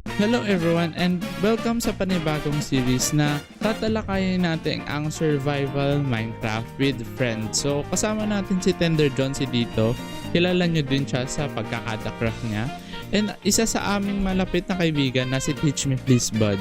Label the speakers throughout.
Speaker 1: Hello everyone and welcome sa panibagong series na tatalakayin natin ang survival Minecraft with friends. So kasama natin si Tender Jonesy dito. Kilala nyo din siya sa pagkakadacraft niya. And isa sa aming malapit na kaibigan na si Teach Me Please Bud.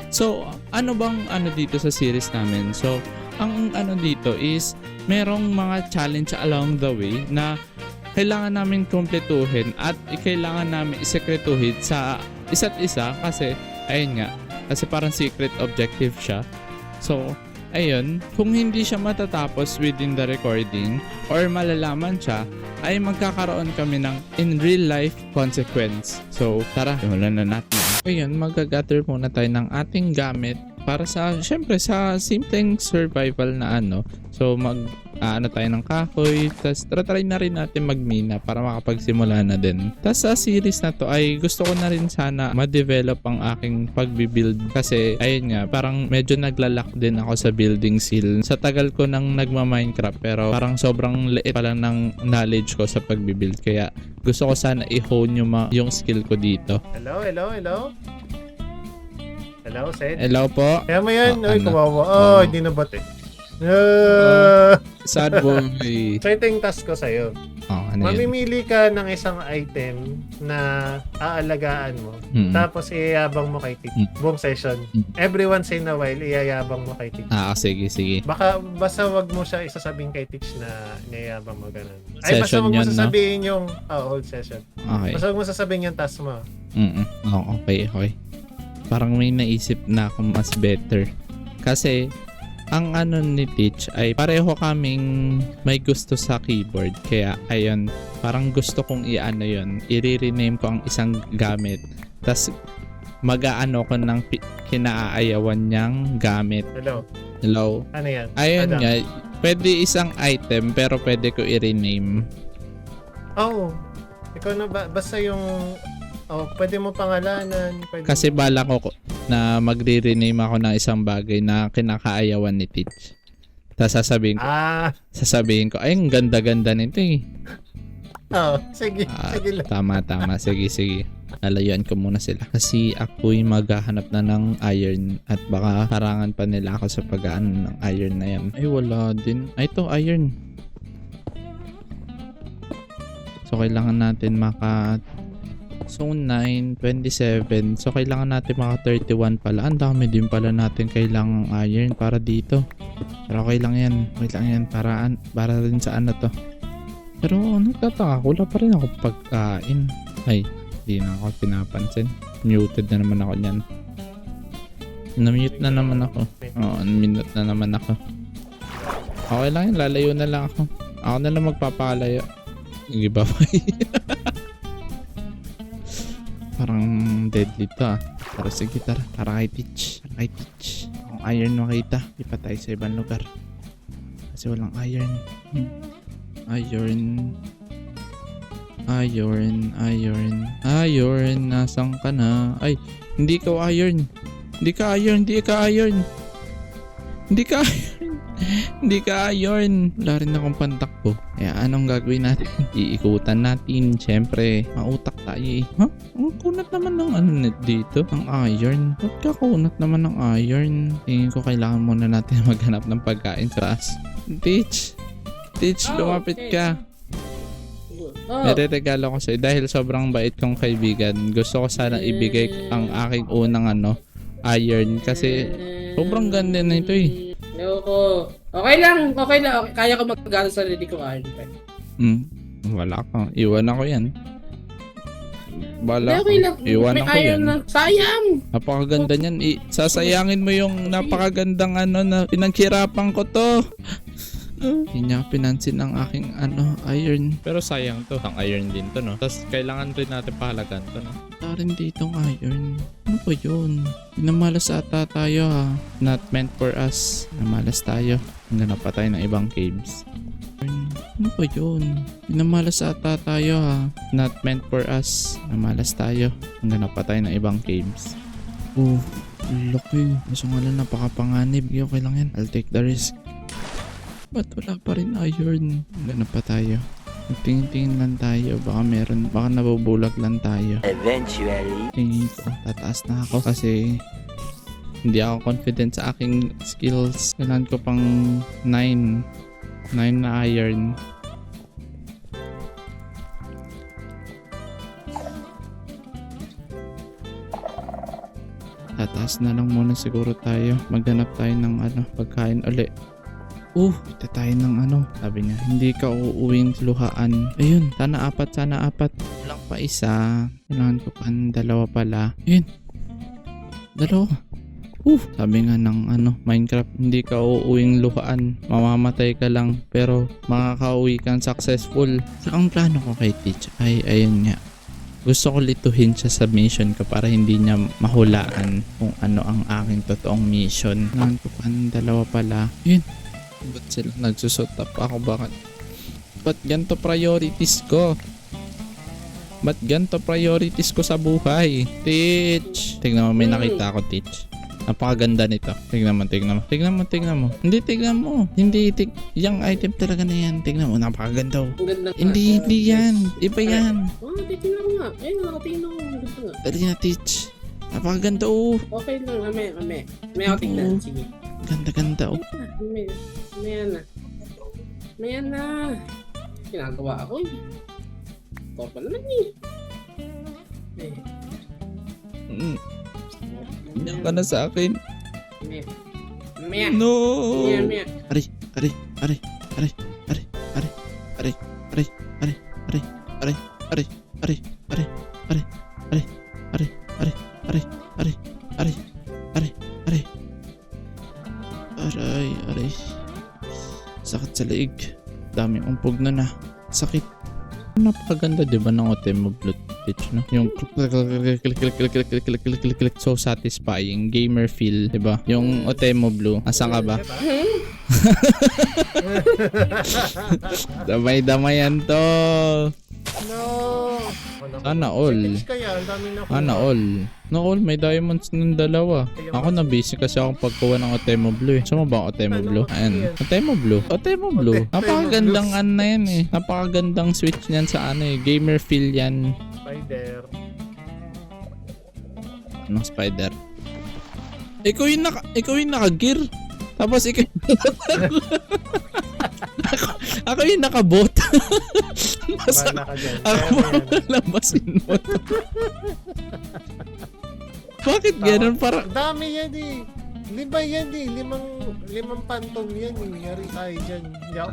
Speaker 1: So ano bang dito sa series namin? So ang dito is merong mga challenge along the way na kailangan namin kumpletuhin at kailangan namin isekretuhin sa isa't isa kasi ayun nga, kasi parang secret objective siya. So ayun, kung hindi siya matatapos within the recording or malalaman siya, ay magkakaroon kami ng in real life consequence. So tara, simulan na natin. Ayun, mag-gather muna tayo ng ating gamit para sa, syempre sa simpleng survival na So tayo ng kahoy, tapos try na rin natin magmina para makapagsimula na din. Tapos sa series na to ay gusto ko na rin sana ma-develop ang aking pagbibuild kasi ayun nga, parang medyo naglalak din ako sa building skill. Sa tagal ko nang nagma-Minecraft pero parang sobrang liit pa lang ng knowledge ko sa pagbibuild, kaya gusto ko sana i-hone yung skill ko dito.
Speaker 2: Hello, Sed.
Speaker 1: Hello po.
Speaker 2: Kaya mo yan. Ay, kawawa. Hindi na bate.
Speaker 1: Sad boy.
Speaker 2: So ito yung task ko sa'yo.
Speaker 1: Ano
Speaker 2: Mamimili ka ng isang item na aalagaan mo. Tapos iyayabang mo kay Teach. Buong session. Every once in a while, iyayabang mo kay Teach.
Speaker 1: Sige.
Speaker 2: Basta wag mo siya isasabihin kay Teach na niyayabang mo ganun. Ay, basta
Speaker 1: Session
Speaker 2: wag mo
Speaker 1: yun,
Speaker 2: sasabihin yung whole session.
Speaker 1: Okay.
Speaker 2: Basta wag mo sasabihin yung task mo.
Speaker 1: Okay. Parang may naisip na akong mas better. Kasi ang ni Teach ay pareho kaming may gusto sa keyboard. Kaya ayun, parang gusto kong yun. I-rename ko ang isang gamit. Tapos mag-aano ko ng kinaayawan niyang gamit. Hello?
Speaker 2: Ano yan?
Speaker 1: Ayun nga, pwede isang item pero pwede ko i-rename.
Speaker 2: Ikaw na ba? Basta yung pwede mo pangalanan.
Speaker 1: Kasi bala ko na magre-rename ako ng isang bagay na kinakaayawan ni Teach. Tapos sasabihin ko, ay, ang ganda-ganda nito eh.
Speaker 2: Sige lang.
Speaker 1: Tama. Sige. Lalayuan ko muna sila. Kasi ako'y maghahanap na ng iron at baka harangan pa nila ako sa pag-ano ng iron na yan. Ay, wala din. Ay, ito, iron. So, kailangan natin So 9, 27. So kailangan natin maka 31 pala. Ang dami din pala natin kailangang iron para dito. Pero okay lang yan. Para rin sa to. Pero nagtataka ko, wala pa rin ako pagkain. Ay, hindi na ako pinapansin. Muted na naman ako niyan. Na-mute na naman ako. Minute na naman ako. Okay lang yan, lalayo na lang ako. Ako na lang magpapalayo. Sige, bye-bye. Parang deadly to Pero sige, tara. Para kay Teach. Kung iron makita, di pa tayo sa ibang lugar. Kasi walang iron. Iron. Nasaan ka na? Ay, hindi ka iron. Hindi ka iron. Wala rin akong pantakbo. Kaya anong gagawin natin? Iikutan natin. Siyempre, mautak tayo eh. Ang kunat naman ng dito. Ang iron. Ba't ka kunat naman ng iron? Tingin ko kailangan muna natin maghanap ng pagkain sa taas. Teach, lumapit ka. May regalo ko sa'yo. Dahil sobrang bait kong kaibigan, gusto ko sana ibigay ang aking unang iron. Kasi sobrang ganda na ito eh.
Speaker 3: Loko. Okay lang. Kaya ko mag-gano sa sarili ko iron pa.
Speaker 1: Wala ka. Iwan ako yan. Iwan ako yan.
Speaker 3: Sayang.
Speaker 1: Napakaganda niyan. Sasayangin mo yung napakagandang na pinaghirapan ko to. Hindi niya pinansin ang aking iron. Pero sayang to. Ang iron din to, no? Tapos kailangan rin natin pahalagan to, no? Rin ditong iron. Ano ba yun? Pinamalas ata tayo Not meant for us. Pinamalas tayo. Hanap pa tayo ng ibang caves. Ano ba yun? Pinamalas ata tayo Not meant for us. Pinamalas tayo. Hanap pa tayo ng ibang caves. Laki. Gusto nga lang napakapanganib. Okay lang yan. I'll take the risk. Ba't wala pa rin iron? Hanap pa tayo. Tingin-tingin lang tayo. Baka meron. Baka nabubulag lang tayo.
Speaker 4: Eventually.
Speaker 1: Tingin ko. Tataas na ako kasi hindi ako confident sa aking skills. Kailangan ko pang 9 na iron. Tataas na lang muna siguro tayo. Maghanap tayo ng pagkain uli. Ito tayo ng sabi niya, hindi ka uuwing luhaan. Ayun, sana apat. Lang pa isa. Kailangan ko pa ng 2 pala. Ayun. 2. Sabi nga ng Minecraft, hindi ka uuwing luhaan. Mamamatay ka lang, pero makakauwi kang successful. So, ang plano ko kay Teach ay, ayun nga. Gusto ko lituhin siya sa mission ko para hindi niya mahulaan kung ano ang aking totoong mission. Kailangan ko pa ng 2 pala. Ayun. Ba't sila nagsusot up ako? Ba't ganito priorities ko? Ba't ganito priorities ko sa buhay? Teach! Tignan mo, may nakita ako, Teach. Napakaganda nito. Tignan mo. Hindi, tignan mo. Yung item talaga na yan. Tignan mo, napakaganda.
Speaker 3: Ang ganda nga.
Speaker 1: Hindi yan. Iba yan.
Speaker 3: Titignan ko nga. Ayun, nakatingin ako. Ang ganda nga.
Speaker 1: Dali na, Teach. Napakaganda,
Speaker 3: Okay lang, may ako tignan. Sige.
Speaker 1: Ganda,
Speaker 3: Mayan na. Ginagawa ako eh. Ito pa naman eh.
Speaker 1: Iyak ka na sa akin.
Speaker 3: Maya.
Speaker 1: No!
Speaker 3: Maya.
Speaker 1: Ari. Aray. Sakit sa leeg. Daming umpog na. Sakit. Napakaganda, di ba, ng Otemo Blue Teach, no? Yung click, so satisfying. Gamer feel, di ba? Yung Otemo Blue. Asan ka ba? Damay-damayan to.
Speaker 2: No!
Speaker 1: Sana all.
Speaker 2: Finish kaya, ang dami na
Speaker 1: Sana all. No all, may diamonds ng 2. Ako na busy kasi akong pagkuha ng Otemo Blue eh. Saan mo ba ang Otemo Blue? Ayan. Otemo Blue. Napakagandang na yan eh. Napakagandang switch niyan sa gamer feel yan.
Speaker 2: Spider.
Speaker 1: Anong spider? Ikaw yung naka-gear. Tapos ikaw ako yung nakabot.
Speaker 2: Bala ka dyan.
Speaker 1: Ako lalabasin mo to. Bakit ganun? Para
Speaker 2: Ang dami yan eh. 5 yan eh. Limang pantong yan eh. Yari tayo dyan.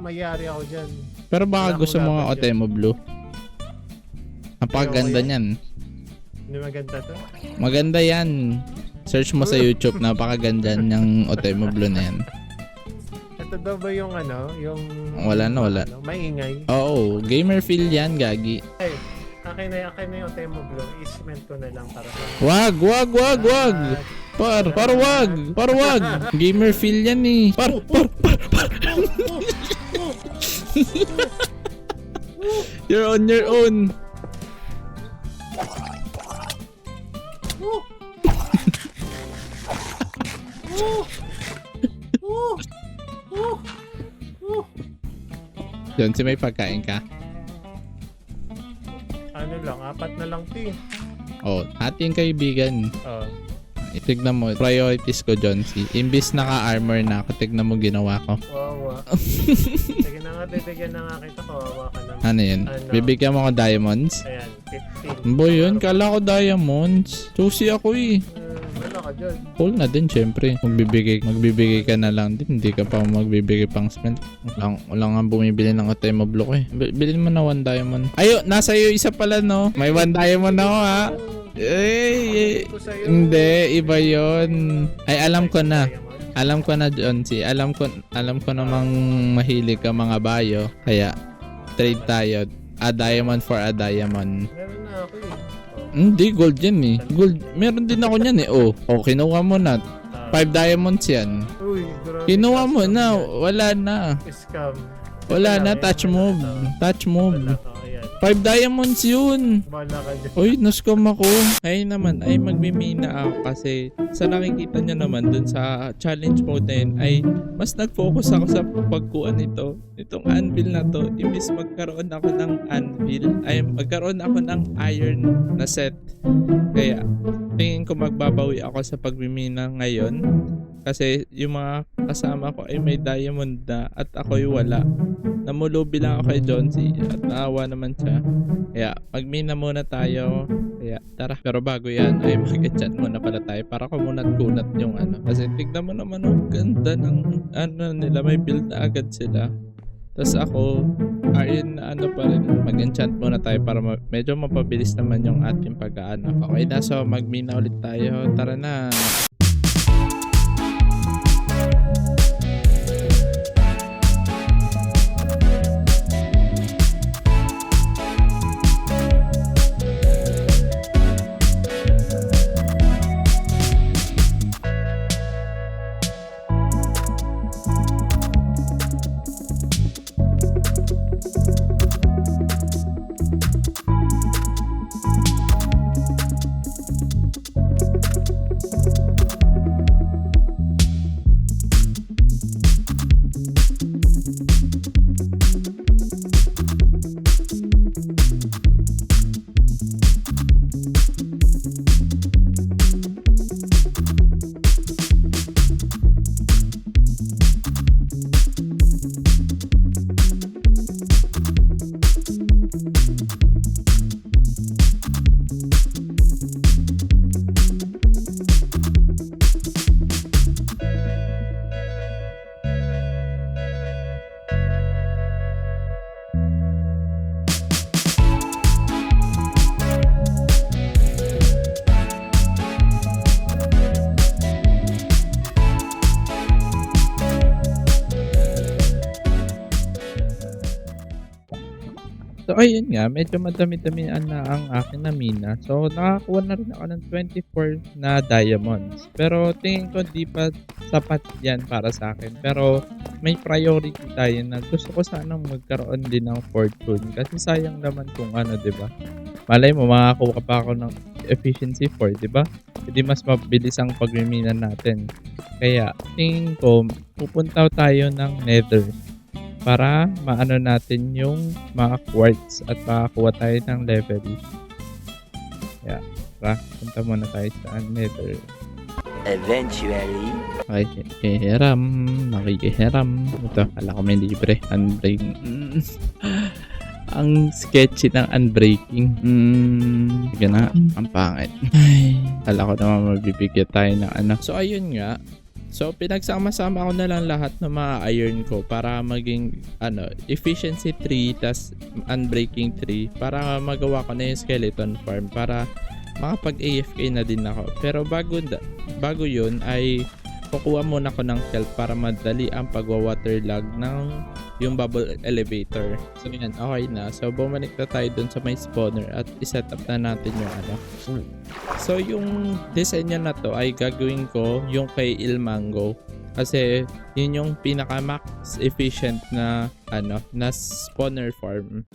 Speaker 2: Mayari ako dyan.
Speaker 1: pero baka
Speaker 2: Wala
Speaker 1: gusto
Speaker 2: akong
Speaker 1: mo nga
Speaker 2: dapat
Speaker 1: Otemo Blue. Napakaganda
Speaker 2: Ayoko
Speaker 1: niyan.
Speaker 2: Hindi maganda to.
Speaker 1: Maganda yan. Search mo sa YouTube, napakaganda ng Otemo Blue na yan.
Speaker 2: Ito daw ba yung yung...
Speaker 1: Wala na.
Speaker 2: Maingay.
Speaker 1: Oo, gamer feel yan, gagi.
Speaker 2: Ay, akin na yung Otemo Blue. I-cement ko na lang para sa...
Speaker 1: Wag! Wag! Gamer feel yan eh. You're on your own. Diyan, may pagkain ka?
Speaker 2: Ano lang, 4 na lang ti.
Speaker 1: Oh, ating kaibigan.
Speaker 2: Oh.
Speaker 1: Itignan mo, priorities ko, John C. Imbis naka-armor na ako, tignan mo ginawa ko.
Speaker 2: Wawa. Sige na nga, bibigyan na nga kita. Kawawa ka naman.
Speaker 1: Ano yun? Bibigyan mo ko diamonds?
Speaker 2: Ayan, 15.
Speaker 1: Boy, yun, kala ko diamonds. Susi ako eh.
Speaker 2: Wala ka dyan.
Speaker 1: Full na din, syempre. Magbibigay ka na lang din. Hindi ka pa magbibigay pang spell. Wala nga bumibili ng Otemo Blue ko eh. Bilhin mo na 1 diamond. Ayo, nasa iyo isa pala, no? May 1 diamond ako, ha? Hindi, iba yon. Ay, alam ko na. Alam ko na, John C. Alam ko namang mahilig ka mga bayo. Kaya, trade tayo. A diamond for a diamond.
Speaker 2: Meron na ako eh.
Speaker 1: Hindi, gold yan eh. Gold, meron din ako niyan eh. Oh, kinuha mo na. 5 diamonds yan.
Speaker 2: Uy, grabe.
Speaker 1: Kinuha mo na. Wala na.
Speaker 2: Scam.
Speaker 1: Wala na. Touch move. Touch move.
Speaker 2: Wala. Oh, ayan.
Speaker 1: 5 diamonds yun.
Speaker 2: Bahala ka dyan.
Speaker 1: Uy, nascam ako. Ngayon naman ay magmimina ako kasi sa nakikita nyo naman dun sa challenge mode na yun ay mas nag-focus ako sa pagkuhan nito. Itong anvil na to, imbis magkaroon ako ng anvil, ay magkaroon ako ng iron na set. Kaya tingin ko magbabawi ako sa pagmimina ngayon kasi yung mga kasama ko ay may diamond na at ako'y wala. Namulubi lang ako kay John C at naawa naman siya. Kaya magmina muna tayo. Kaya tara. Pero bago yan ay mag-chat muna pala tayo para kumunat-kunat yung ano. Kasi tignan mo naman ang ganda ng ano nila. May build na agad sila. Tapos ako, ayun na ano pa rin. Mag-enchant muna tayo para medyo mapabilis naman yung ating pag-aano. Okay na, so magmina ulit tayo. Tara na. So ayun nga, medyo madami-damihan na ang akin na mina. So nakakuha na rin ako ng 24 na diamonds. Pero tingin ko di pa sapat yan para sa akin. Pero may priority tayo na gusto ko sanang magkaroon din ng fortune. Kasi sayang naman kung ano, di ba? Malay mo, makakuha pa ako ng efficiency 4, di ba? Hindi mas mabilis ang pagmimina natin. Kaya tingin ko, pupunta tayo ng nether para maano natin yung mga quartz at makakuha tayo ng level. Yeah, tara, punta muna tayo sa nether.
Speaker 4: Eventually.
Speaker 1: Makikihiram. Ito, kala ko may libre. Unbreaking. Ang sketchy ng unbreaking. Sige na, ang pangit. Ay, kala ko naman mabibigyan tayo ng ano. So, ayun nga. So, pinagsama-sama ko na lang lahat ng mga iron ko para maging efficiency 3 tas unbreaking 3 para magawa ko na yung skeleton farm para makapag-AFK na din ako. Pero bago yun ay kukuha muna ko ng kelp para madali ang pagwa-waterlog ng yung bubble elevator. So yan, okay na. So bumalik na tayo dun sa may spawner at iset up na natin yung ano. So yung design niya na to ay gagawin ko yung kay Ilmango. Kasi yun yung pinaka max efficient na na spawner farm.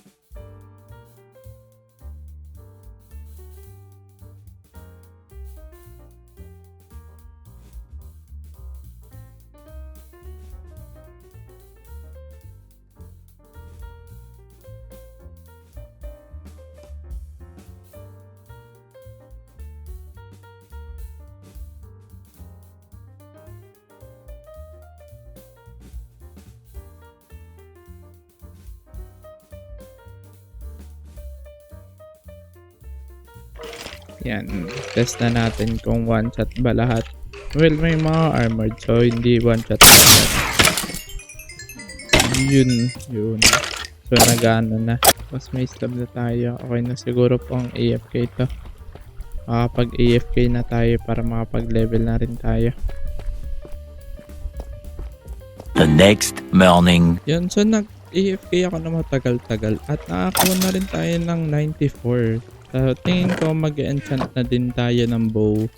Speaker 1: Yan, test na natin kung one shot ba lahat. Well, may mga armored so hindi one shot lahat. Yun. So nag-ano na. Mas may stab na tayo. Okay na siguro pong AFK to. Makapag AFK na tayo para makapag-level na rin tayo.
Speaker 4: The next morning.
Speaker 1: Yun, so nag-AFK ako na matagal-tagal at nakakuha na rin tayo ng 94. So tingin ko mag-enchant na din tayo ng bow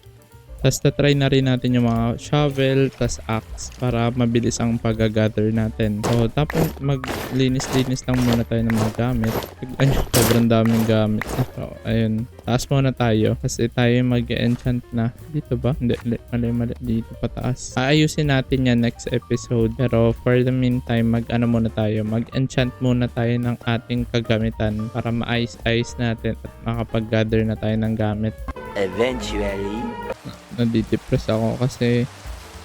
Speaker 1: Tapos tatry na rin natin yung mga shovel, tas axe para mabilis ang pag-gather natin. So tapos maglinis-linis lang muna tayo ng mga gamit. Ay, sobrang daming gamit. So ayun, taas muna tayo kasi tayo mag-enchant na. Dito ba? Hindi, mali dito pataas. Aayusin natin yan next episode. Pero for the meantime, mag-enchant muna tayo ng ating kagamitan para ma-ice natin at makapag-gather na tayo ng gamit.
Speaker 4: Eventually.
Speaker 1: Nadidepress ako kasi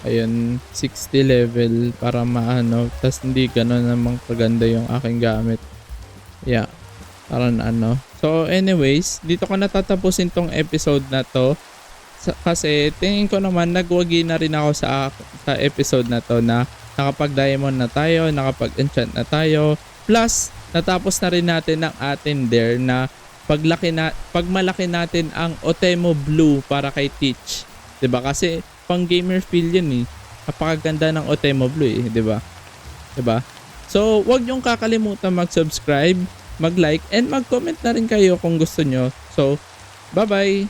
Speaker 1: ayun 60 level para maano, tas hindi gano'n namang kaganda yung aking gamit. Yeah, parang ano. So anyways, dito ko natatapusin tong episode na to kasi tingin ko naman nagwagi na rin ako sa episode na to na nakapag-diamond na tayo, nakapag-enchant na tayo, plus natapos na rin natin ang atin there na pagmalaki natin ang Otemo Blue para kay Teach. 'Di ba? Kasi pang gamer feel 'yun eh. Napakaganda ng Otemo Blue eh, 'di ba? 'Di ba? So, 'wag niyong kakalimutan mag-subscribe, mag-like and mag-comment na rin kayo kung gusto nyo. So, bye-bye.